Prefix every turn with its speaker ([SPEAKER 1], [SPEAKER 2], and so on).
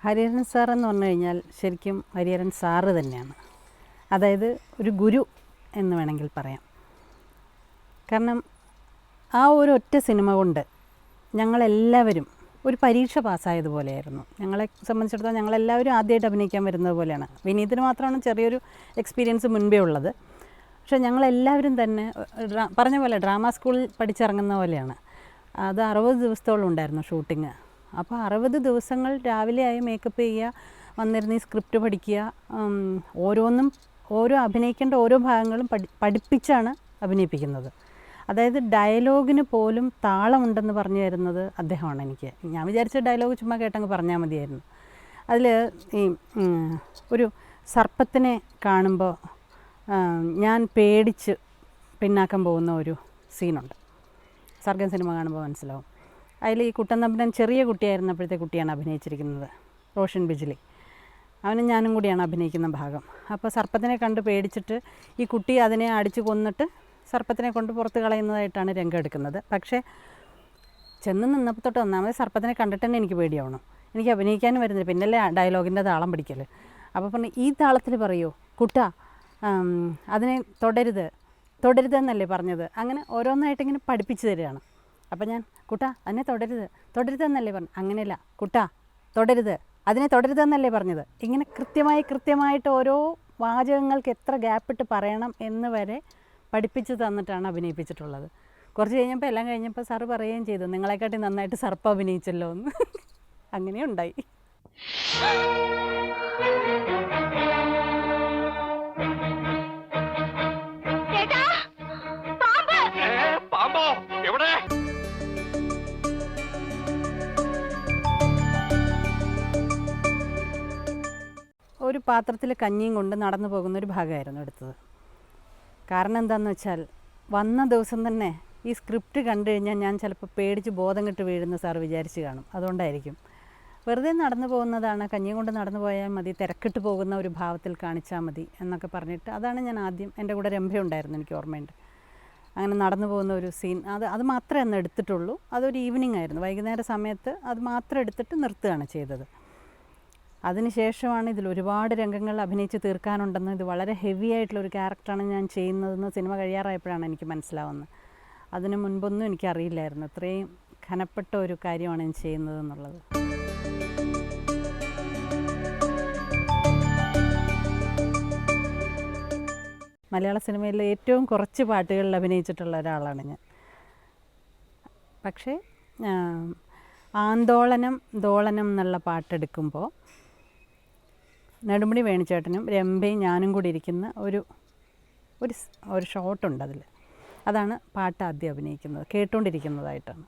[SPEAKER 1] Hariharan sir എന്ന് പറഞ്ഞു കഴിഞ്ഞാൽ ശരിക്കും ഹരിഹരൻ സാറ് തന്നെയാണ്. അതായത് ഒരു ഗുരു എന്ന് വേണമെങ്കിൽ പറയാം. കാരണം ആ ഒരു ഒറ്റ സിനിമ കൊണ്ട് ഞങ്ങളെല്ലാവരും ഒരു പരീക്ഷ പാസ്സായതുപോലെയായിരുന്നു. ഞങ്ങളെ സംബന്ധിച്ചിടത്തോളം ഞങ്ങളെല്ലാവരും ആദ്യമായിട്ട് അഭിനയിക്കാൻ വരുന്നത് പോലെയാണ്. വിനീതിന് മാത്രമാണ് ചെറിയൊരു എക്സ്പീരിയൻസ് മുൻപേ ഉള്ളത്. പക്ഷേ ഞങ്ങളെല്ലാവരും തന്നെ പറഞ്ഞ പോലെ ഡ്രാമ സ്കൂളിൽ പഠിച്ചിറങ്ങുന്ന പോലെയാണ്. അത് 60 ദിവസത്തോളം ഉണ്ടായിരുന്നു ഷൂട്ടിങ്. അപ്പോൾ 60 ദിവസങ്ങൾ രാവിലെ ആയി മേക്കപ്പ് ചെയ്യുക, വന്നിരുന്ന് ഈ സ്ക്രിപ്റ്റ് പഠിക്കുക, ഓരോ അഭിനയിക്കേണ്ട ഓരോ ഭാഗങ്ങളും പഠിപ്പിച്ചാണ് അഭിനയിപ്പിക്കുന്നത്. അതായത് ഡയലോഗിന് പോലും താളമുണ്ടെന്ന് പറഞ്ഞു തരുന്നത് അദ്ദേഹമാണ് എനിക്ക്. ഞാൻ വിചാരിച്ച ഡയലോഗ് ചുമ്മാ കേട്ടങ്ങ് പറഞ്ഞാൽ മതിയായിരുന്നു. അതിൽ ഈ ഒരു സർപ്പത്തിനെ കാണുമ്പോൾ ഞാൻ പേടിച്ച് പിന്നാക്കം പോകുന്ന ഒരു സീനുണ്ട്. സർഗം സിനിമ കാണുമ്പോൾ മനസ്സിലാവും. അതിൽ ഈ കുട്ടൻ തമ്പുരാൻ ചെറിയ കുട്ടിയായിരുന്നപ്പോഴത്തെ കുട്ടിയാണ് അഭിനയിച്ചിരിക്കുന്നത്, റോഷൻ ബിജ്ലി. അവനും ഞാനും കൂടിയാണ് അഭിനയിക്കുന്ന ഭാഗം. അപ്പോൾ സർപ്പത്തിനെ കണ്ട് പേടിച്ചിട്ട് ഈ കുട്ടി അതിനെ അടിച്ച് കൊന്നിട്ട് സർപ്പത്തിനെ കൊണ്ട് പുറത്ത് കളയുന്നതായിട്ടാണ് രംഗം എടുക്കുന്നത്. പക്ഷേ ചെന്ന് നിന്നപ്പോൾ തൊട്ട് ഒന്നാമത് സർപ്പത്തിനെ കണ്ടിട്ട് തന്നെ എനിക്ക് പേടിയാവണം. എനിക്ക് അഭിനയിക്കാനും വരുന്നില്ല. പിന്നല്ലേ ഡയലോഗിൻ്റെ താളം പിടിക്കൽ. അപ്പോൾ പറഞ്ഞു, ഈ താളത്തിൽ പറയൂ കുട്ടാ, അതിനെ തൊടരുതെന്നല്ലേ പറഞ്ഞത്. അങ്ങനെ ഓരോന്നായിട്ട് ഇങ്ങനെ പഠിപ്പിച്ചു തരികയാണ്. അപ്പോൾ ഞാൻ കുട്ടാ അതിനെ തൊടരുതെന്നല്ലേ പറഞ്ഞു. അങ്ങനെയല്ല കുട്ടാ അതിനെ തൊടരുതെന്നല്ലേ പറഞ്ഞത്. ഇങ്ങനെ കൃത്യമായിട്ട് ഓരോ വാചകങ്ങൾക്ക് എത്ര ഗ്യാപ്പിട്ട് പറയണം എന്ന് വരെ പഠിപ്പിച്ച് തന്നിട്ടാണ് അഭിനയിപ്പിച്ചിട്ടുള്ളത്. കുറച്ച് കഴിഞ്ഞപ്പോൾ എല്ലാം കഴിഞ്ഞപ്പോൾ സാറ് പറയുകയും ചെയ്തു, നിങ്ങളെക്കാട്ടി നന്നായിട്ട് സർപ്പം അഭിനയിച്ചല്ലോ എന്ന്. അങ്ങനെ ഉണ്ടായി. ഒരു പാത്രത്തിൽ കഞ്ഞിയും കൊണ്ട് നടന്നു പോകുന്നൊരു ഭാഗമായിരുന്നു എടുത്തത്. കാരണം എന്താണെന്ന് വെച്ചാൽ വന്ന ദിവസം തന്നെ ഈ സ്ക്രിപ്റ്റ് കണ്ടു കഴിഞ്ഞാൽ ഞാൻ ചിലപ്പോൾ പേടിച്ച് ബോധം കെട്ട് വീഴുന്ന സാർ വിചാരിച്ച് കാണും. അതുകൊണ്ടായിരിക്കും. വെറുതെ നടന്നു പോകുന്നതാണ്, കഞ്ഞിയും കൊണ്ട് നടന്നു പോയാൽ മതി, തിരക്കിട്ട് പോകുന്ന ഒരു ഭാവത്തിൽ കാണിച്ചാൽ മതി എന്നൊക്കെ പറഞ്ഞിട്ട് അതാണ് ഞാൻ ആദ്യം. എൻ്റെ കൂടെ രംഭയുണ്ടായിരുന്നു, എനിക്ക് ഓർമ്മയുണ്ട്. അങ്ങനെ നടന്നു പോകുന്ന ഒരു സീൻ അത് മാത്രമേ അന്ന് എടുത്തിട്ടുള്ളൂ. അതൊരു ഈവനിങ് ആയിരുന്നു, വൈകുന്നേര സമയത്ത് അത് മാത്രം എടുത്തിട്ട് നിർത്തുകയാണ് ചെയ്തത്. അതിനുശേഷമാണ് ഇതിൽ ഒരുപാട് രംഗങ്ങൾ അഭിനയിച്ച് തീർക്കാനുണ്ടെന്ന്, ഇത് വളരെ ഹെവി ആയിട്ടുള്ളൊരു ക്യാരക്ടറാണ് ഞാൻ ചെയ്യുന്നതെന്ന് സിനിമ കഴിയാറായപ്പോഴാണ് എനിക്ക് മനസ്സിലാവുന്നത്. അതിന് മുൻപൊന്നും എനിക്കറിയില്ലായിരുന്നു ഇത്രയും ഘനപ്പെട്ട ഒരു കാര്യമാണ് ഞാൻ ചെയ്യുന്നതെന്നുള്ളത്. മലയാള സിനിമയിൽ ഏറ്റവും കുറച്ച് പാട്ടുകളിൽ അഭിനയിച്ചിട്ടുള്ള ഒരാളാണ് ഞാൻ. പക്ഷേ ആന്തോളനം എന്നുള്ള പാട്ടെടുക്കുമ്പോൾ നെടുമുടി വേണുചേട്ടനും രംഭയും ഞാനും കൂടി ഇരിക്കുന്ന ഒരു ഷോട്ടുണ്ട് അതിൽ. അതാണ് പാട്ട് ആദ്യം അഭിനയിക്കുന്നത്, കേട്ടുകൊണ്ടിരിക്കുന്നതായിട്ടാണ്.